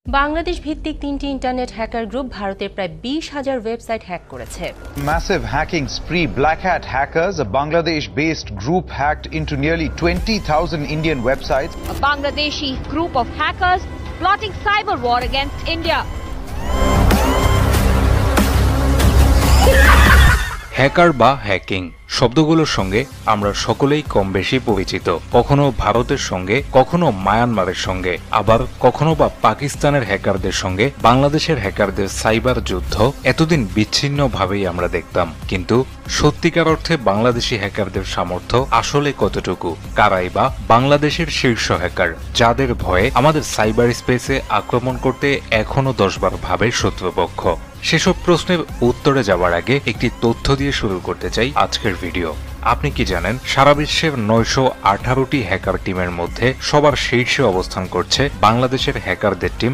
বাংলাদেশ ভিত্তিক 3টি internet hacker group ভারতের প্রায় 20,000 ওয়েবসাইট হ্যাক করেছে। Massive hacking spree. Black Hat hackers, a Bangladesh-based group, hacked into nearly 20,000 Indian websites. A Bangladeshi group of hackers plotting cyber war against India. Hacker বা hacking শব্দগুলোর সঙ্গে আমরা সকলেই কম বেশি পরিচিত। কখনো ভারতের সঙ্গে, কখনো মায়ানমারের সঙ্গে, আবার কখনো বা পাকিস্তানের হ্যাকারদের সঙ্গে বাংলাদেশের হ্যাকারদের সাইবার যুদ্ধ এতদিন বিচ্ছিন্নভাবেই আমরা দেখতাম। কিন্তু সত্যিকার অর্থে বাংলাদেশি হ্যাকারদের সামর্থ্য আসলে কতটুকু? কারাই বা বাংলাদেশের শীর্ষ হ্যাকার, যাদের ভয়ে আমাদের সাইবার স্পেসে আক্রমণ করতে এখনো 10 বার ভাবে শত্রুপক্ষ? সেসব প্রশ্নের উত্তরে যাওয়ার আগে একটি তথ্য দিয়ে শুরু করতে চাই আজকের ভিডিও। আপনি কি জানেন, সারা বিশ্বের 918টি হ্যাকার টিমের মধ্যে সবার শীর্ষে অবস্থান করছে বাংলাদেশের হ্যাকারদের টিম